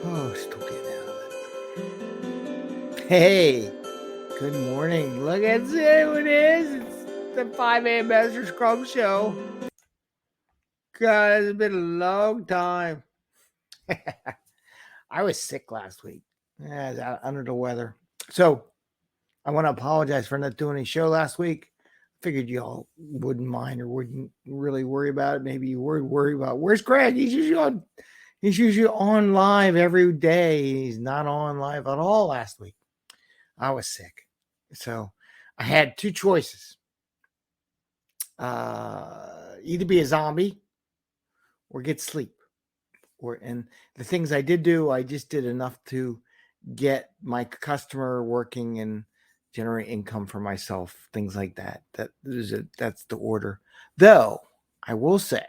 Oh, still getting out of it. Hey, good morning. Look at who it is. It's the 5 a.m. Mester Scrum Show. God, it's been a long time. I was sick last week. I was out under the weather. So I want to apologize for not doing a show last week. Figured y'all wouldn't mind or wouldn't really worry about it. Maybe you were worried about where's Greg? He's usually on live every day. He's not on live at all last week. I was sick. So I had two choices. Either be a zombie or get sleep. And the things I did do, I just did enough to get my customer working and generate income for myself, things like that. That's the order. Though I will say,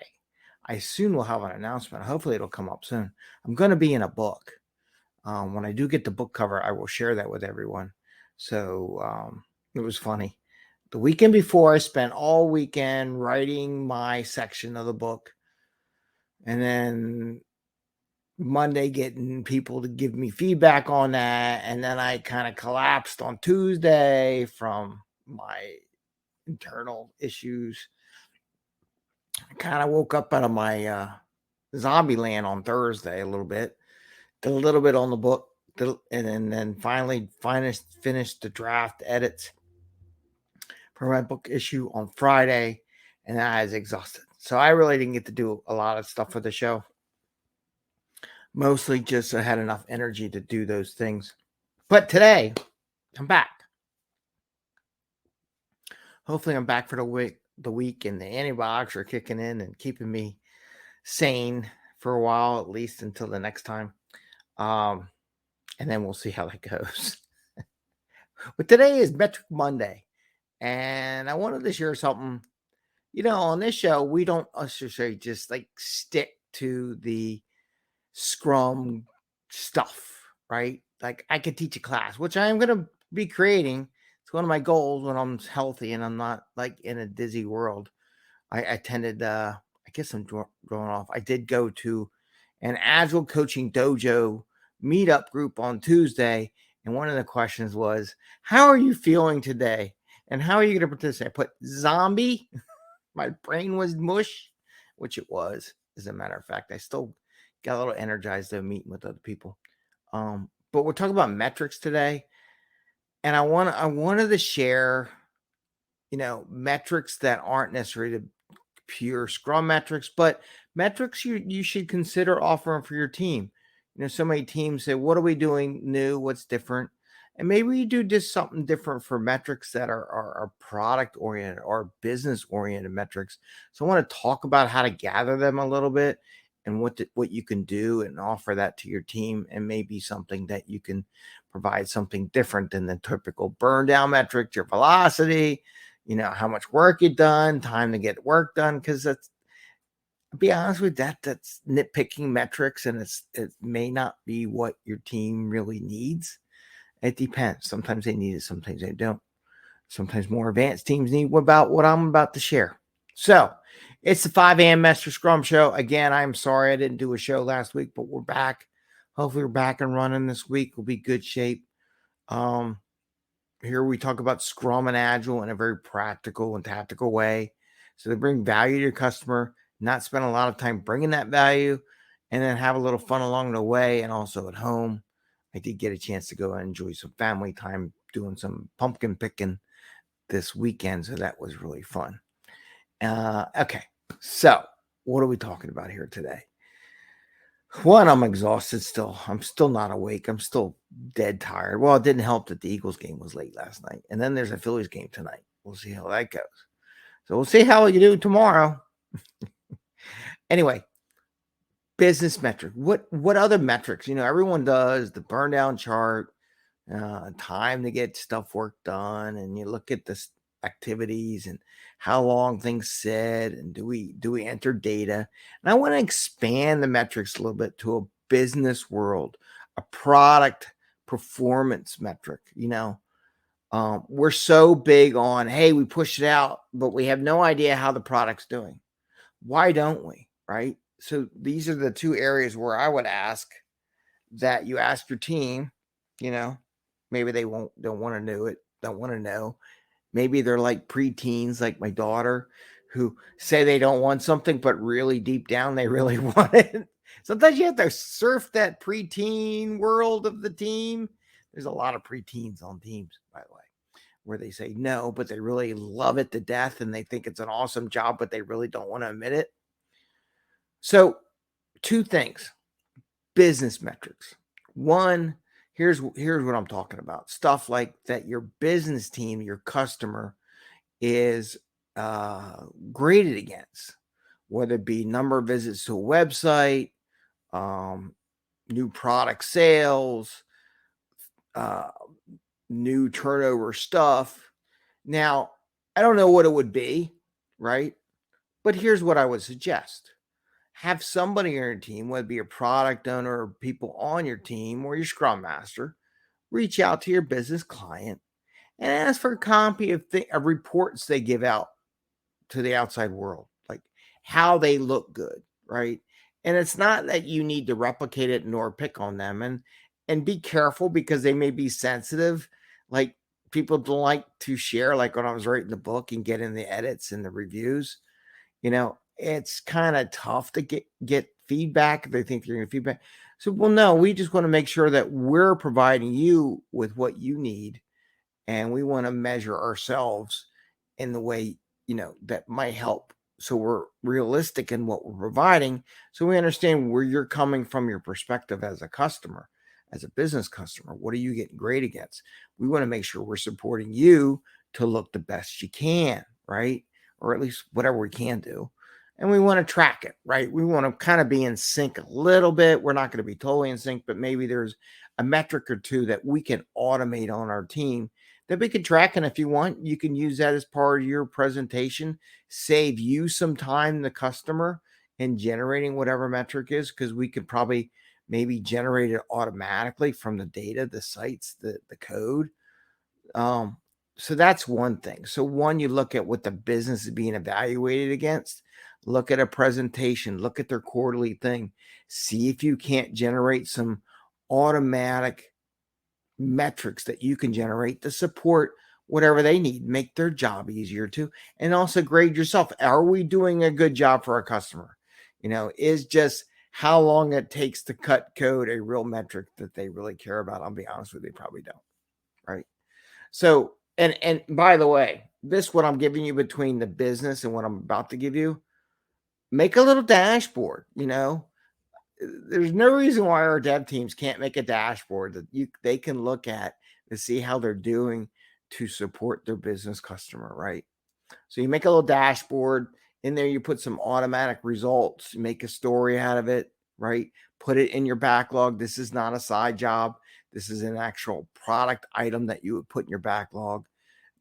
I soon will have an announcement. Hopefully it'll come up soon. I'm going to be in a book. When I do get the book cover, I will share that with everyone. So it was funny. The weekend before, I spent all weekend writing my section of the book. And then Monday getting people to give me feedback on that. And then I kind of collapsed on Tuesday from my internal issues. I kind of woke up out of my zombie land on Thursday a little bit. Did a little bit on the book. And then finally finished the draft edits for my book issue on Friday, and I was exhausted. So I really didn't get to do a lot of stuff for the show. Mostly just I had enough energy to do those things. But today, I'm back. Hopefully I'm back for the week, and the antibiotics are kicking in and keeping me sane for a while, at least until the next time. And then we'll see how that goes. But today is Metric Monday, and I wanted to share something. On this show, we don't necessarily just like stick to the Scrum stuff, right? Like I could teach a class, which I am going to be creating. It's one of my goals when I'm healthy and I'm not like in a dizzy world. I attended, I guess I'm going off. I did go to an agile coaching dojo meetup group on Tuesday. And one of the questions was, how are you feeling today? And how are you going to participate? I put zombie. My brain was mush, which it was, as a matter of fact. I still got a little energized though meeting with other people. But we're talking about metrics today. And I wanted to share, metrics that aren't necessarily the pure Scrum metrics, but metrics you should consider offering for your team. So many teams say, what are we doing new? What's different? And maybe you do just something different for metrics that are product oriented or business oriented metrics. So I want to talk about how to gather them a little bit and what you can do and offer that to your team, and maybe something that you can provide something different than the typical burn down metric, your velocity, how much work you've done, time to get work done. Because that's, to be honest with you, that's nitpicking metrics, and it may not be what your team really needs. It depends. Sometimes they need it, sometimes they don't. Sometimes more advanced teams need about what I'm about to share. So it's the 5 a.m. Mester Scrum Show. Again, I'm sorry I didn't do a show last week, but we're back. Hopefully we're back and running this week. We'll be good shape. Here we talk about Scrum and Agile in a very practical and tactical way. So they bring value to your customer, not spend a lot of time bringing that value, and then have a little fun along the way and also at home. I did get a chance to go and enjoy some family time doing some pumpkin picking this weekend, so that was really fun. Okay, so what are we talking about here today? One, I'm exhausted still. I'm still not awake. I'm still dead tired. Well, it didn't help that the Eagles game was late last night. And then there's a Phillies game tonight. We'll see how that goes. So we'll see how you do tomorrow. Anyway, business metric. What other metrics? Everyone does the burn down chart, time to get stuff work done, and you look at the activities and how long things sit, and do we enter data. And I want to expand the metrics a little bit to a business world, a product performance metric. We're so big on, hey, we push it out, but we have no idea how the product's doing. Why don't we? Right? So these are the two areas where I would ask that you ask your team, maybe they don't want to know it, don't want to know. Maybe they're like preteens, like my daughter, who say they don't want something, but really deep down, they really want it. Sometimes you have to surf that preteen world of the team. There's a lot of preteens on teams, by the way, where they say no, but they really love it to death and they think it's an awesome job, but they really don't want to admit it. So, two things: business metrics. One, here's what I'm talking about. Stuff like that your business team, your customer is graded against, whether it be number of visits to a website, new product sales, new turnover stuff. Now, I don't know what it would be, right? But here's what I would suggest: have somebody on your team, whether it be a product owner or people on your team or your Scrum Master, reach out to your business client and ask for a copy of reports they give out to the outside world, like how they look good, right? And it's not that you need to replicate it nor pick on them, and be careful because they may be sensitive. Like, people don't like to share, like when I was writing the book and get in the edits and the reviews. It's kind of tough to get feedback if they think you're going to feedback. So, well, no, we just want to make sure that we're providing you with what you need, and we want to measure ourselves in the way, that might help. So we're realistic in what we're providing. So we understand where you're coming from, your perspective as a customer, as a business customer. What are you getting grade against? We want to make sure we're supporting you to look the best you can, right? Or at least whatever we can do. And we want to track it, right? We want to kind of be in sync a little bit. We're not going to be totally in sync, but maybe there's a metric or two that we can automate on our team that we can track. And if you want, you can use that as part of your presentation, save you some time, the customer, in generating whatever metric is, because we could probably maybe generate it automatically from the data, the sites, the code. So that's one thing. So one, you look at what the business is being evaluated against, look at a presentation, look at their quarterly thing, see if you can't generate some automatic metrics that you can generate to support whatever they need, make their job easier too, and also grade yourself. Are we doing a good job for our customer? Is just how long it takes to cut code a real metric that they really care about? I'll be honest with you, they probably don't, right? So, and by the way, this, what I'm giving you between the business and what I'm about to give you, make a little dashboard. There's no reason why our dev teams can't make a dashboard that they can look at to see how they're doing to support their business customer, right? So you make a little dashboard in there, you put some automatic results, make a story out of it, right? Put it in your backlog. This is not a side job. This is an actual product item that you would put in your backlog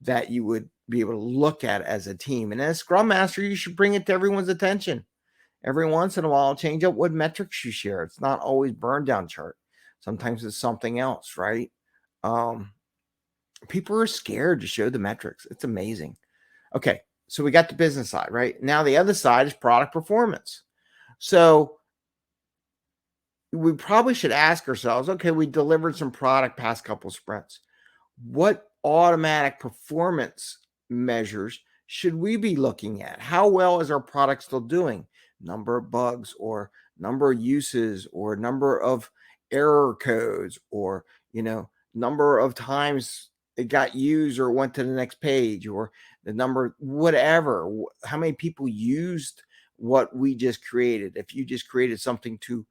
that you would be able to look at as a team. And as Scrum Master, you should bring it to everyone's attention. Every once in a while, change up what metrics you share. It's not always burn down chart. Sometimes it's something else, right? People are scared to show the metrics. It's amazing. Okay, so we got the business side, right? Now the other side is product performance. So we probably should ask ourselves, okay, we delivered some product past couple sprints. What automatic performance measures should we be looking at? How well is our product still doing? Number of bugs, or number of uses, or number of error codes, or number of times it got used or went to the next page, or the number, whatever, how many people used what we just created. If you just created something to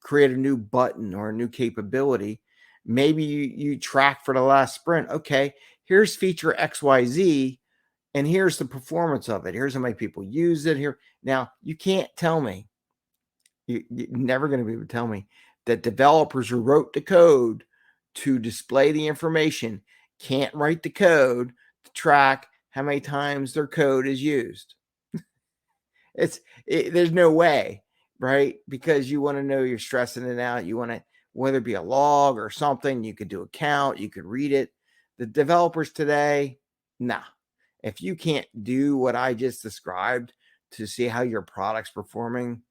create a new button or a new capability, maybe you track for the last sprint. Okay, here's feature XYZ, and here's the performance of it. Here's how many people use it here. Now, you can't tell me, you're never going to be able to tell me that developers who wrote the code to display the information can't write the code to track how many times their code is used. There's no way, right? Because you want to know you're stressing it out. You want to, whether it be a log or something, you could do a count, you could read it. The developers today, nah. If you can't do what I just described to see how your product's performing,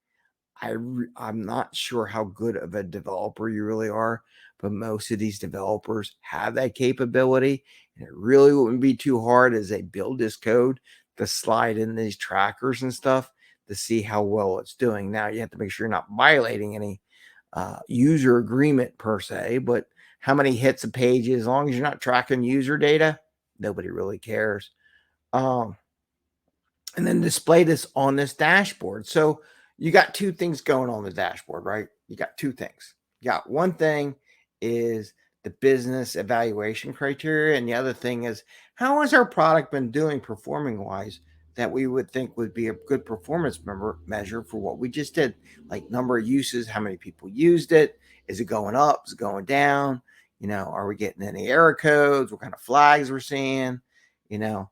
I'm not sure how good of a developer you really are, but most of these developers have that capability, and it really wouldn't be too hard as they build this code to slide in these trackers and stuff to see how well it's doing. Now you have to make sure you're not violating any user agreement per se, but how many hits a page is, as long as you're not tracking user data, nobody really cares. And then display this on this dashboard. So you got two things going on the dashboard, right? You got two things. You got one thing is the business evaluation criteria, and the other thing is how has our product been doing performing wise that we would think would be a good performance measure for what we just did, like number of uses, how many people used it, is it going up, is it going down, are we getting any error codes, what kind of flags we're seeing, you know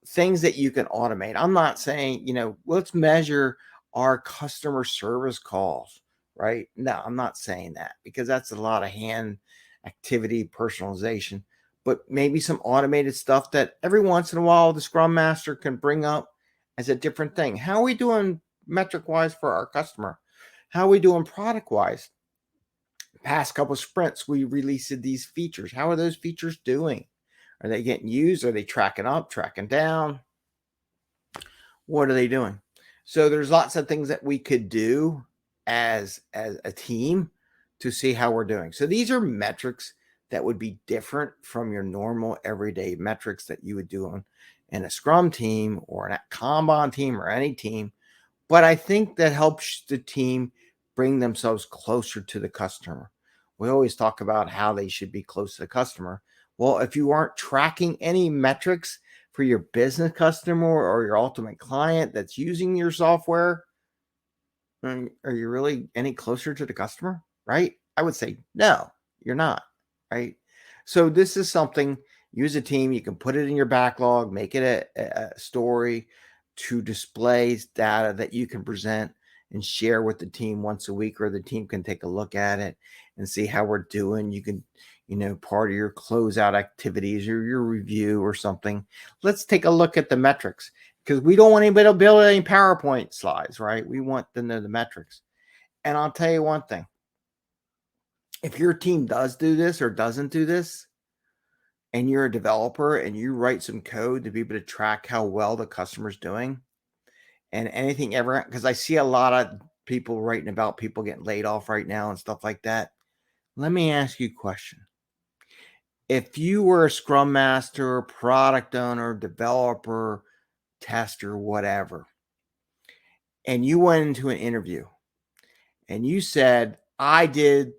things that you can automate. I'm not saying, let's measure our customer service calls, right? No, I'm not saying that because that's a lot of hand activity personalization, but maybe some automated stuff that every once in a while the Scrum Master can bring up as a different thing. How are we doing metric wise for our customer? How are we doing product wise? Past couple of sprints, we released these features. How are those features doing? Are they getting used? Are they tracking up, tracking down? What are they doing? So there's lots of things that we could do as a team to see how we're doing. So these are metrics that would be different from your normal everyday metrics that you would do in a Scrum team or a Kanban team or any team. But I think that helps the team bring themselves closer to the customer. We always talk about how they should be close to the customer. Well, if you aren't tracking any metrics for your business customer or your ultimate client that's using your software, are you really any closer to the customer? Right? I would say no, you're not. Right? So this is something you as a team, you can put it in your backlog, make it a story to display data that you can present and share with the team once a week, or the team can take a look at it and see how we're doing. You can, part of your closeout activities or your review or something. Let's take a look at the metrics because we don't want anybody to build any PowerPoint slides, right? We want to know the metrics. And I'll tell you one thing. If your team does do this or doesn't do this, and you're a developer and you write some code to be able to track how well the customer's doing and anything ever, because I see a lot of people writing about people getting laid off right now and stuff like that. Let me ask you a question. If you were a Scrum Master, product owner, developer, tester, whatever, and you went into an interview and you said, I did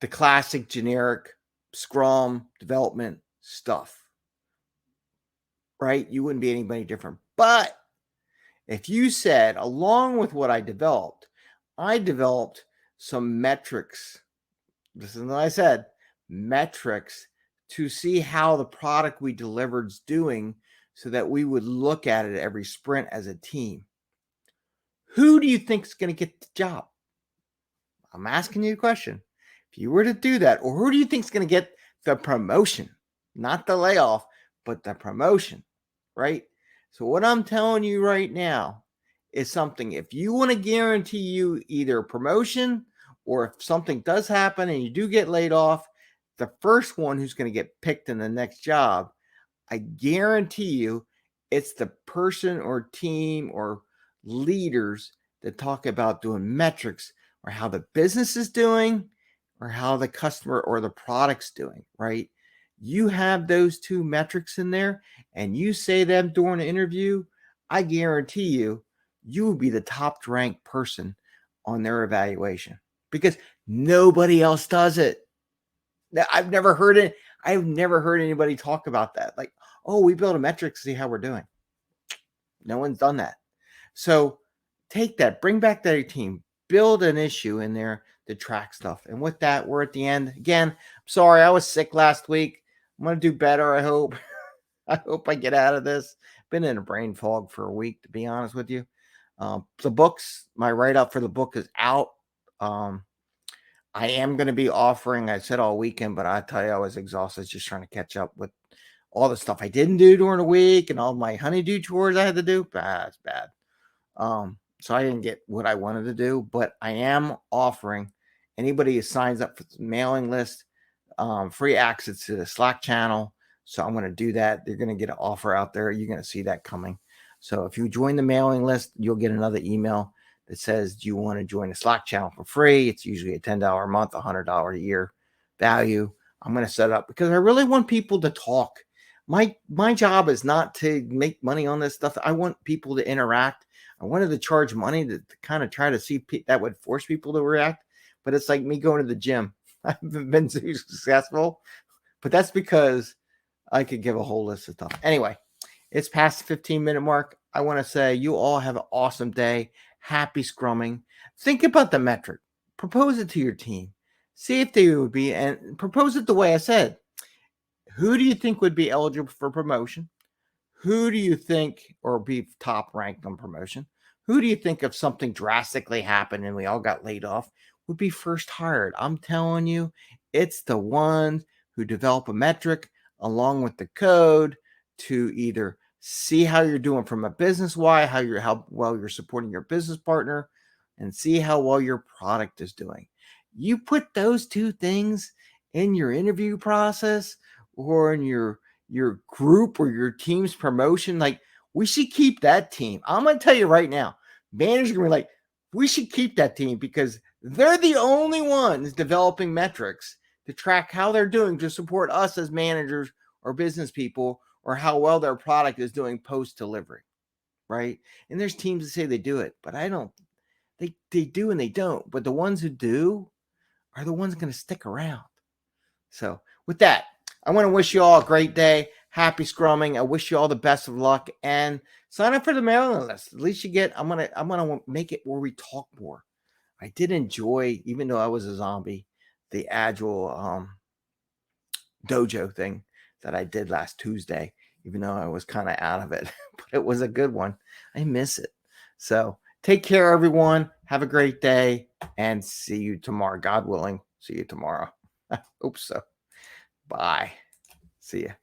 the classic generic Scrum development stuff, right? You wouldn't be anybody different. But if you said, along with what I developed some metrics. This is what I said, metrics to see how the product we delivered is doing so that we would look at it every sprint as a team. Who do you think is going to get the job? I'm asking you a question. If you were to do that, or who do you think is going to get the promotion? Not the layoff, but the promotion, right? So what I'm telling you right now is something, if you want to guarantee you either a promotion or if something does happen and you do get laid off, the first one who's going to get picked in the next job, I guarantee you it's the person or team or leaders that talk about doing metrics or how the business is doing or how the customer or the product's doing, right? You have those two metrics in there and you say them during an interview, I guarantee you will be the top ranked person on their evaluation because nobody else does it. I've never heard it. I've never heard anybody talk about that. Like, oh, we build a metric to see how we're doing. No one's done that. So take that, bring back that team, build an issue in there to track stuff. And with that, we're at the end. Again, I'm sorry, I was sick last week. I'm going to do better, I hope. I hope I get out of this. Been in a brain fog for a week, to be honest with you. The books, my write-up for the book is out. I am going to be offering, I said all weekend, but I tell you, I was exhausted just trying to catch up with all the stuff I didn't do during the week and all my honeydew chores I had to do. It's bad. So I didn't get what I wanted to do, but I am offering anybody who signs up for the mailing list free access to the Slack channel. So I'm going to do that. They're going to get an offer out there. You're going to see that coming. So if you join the mailing list, you'll get another email that says, do you want to join the Slack channel for free? It's usually a $10 a month, $100 a year value. I'm going to set up because I really want people to talk. My job is not to make money on this stuff. I want people to interact. I wanted to charge money to kind of try to see that would force people to react. But it's like me going to the gym. I haven't been so successful, but that's because I could give a whole list of stuff. Anyway, it's past the 15-minute mark. I want to say you all have an awesome day. Happy scrumming. Think about the metric. Propose it to your team. See if they would be, and propose it the way I said. Who do you think would be eligible for promotion? Who do you think, or be top ranked on promotion? Who do you think if something drastically happened and we all got laid off would be first hired? I'm telling you, it's the ones who develop a metric along with the code to either see how you're doing from a business why, how well you're supporting your business partner, and see how well your product is doing. You put those two things in your interview process or in your group or your team's promotion, like we should keep that team. I'm going to tell you right now, managers are going to be like, we should keep that team because they're the only ones developing metrics to track how they're doing to support us as managers or business people or how well their product is doing post delivery, right? And there's teams that say they do it, but I don't. They do and they don't. But the ones who do are the ones going to stick around. So with that, I want to wish you all a great day. Happy scrumming. I wish you all the best of luck and sign up for the mailing list. At least you get, I'm gonna make it where we talk more. I did enjoy, even though I was a zombie, the agile dojo thing that I did last Tuesday, even though I was kind of out of it, but it was a good one. I miss it. So take care, everyone. Have a great day and see you tomorrow. God willing, see you tomorrow. I hope so. Bye. See ya.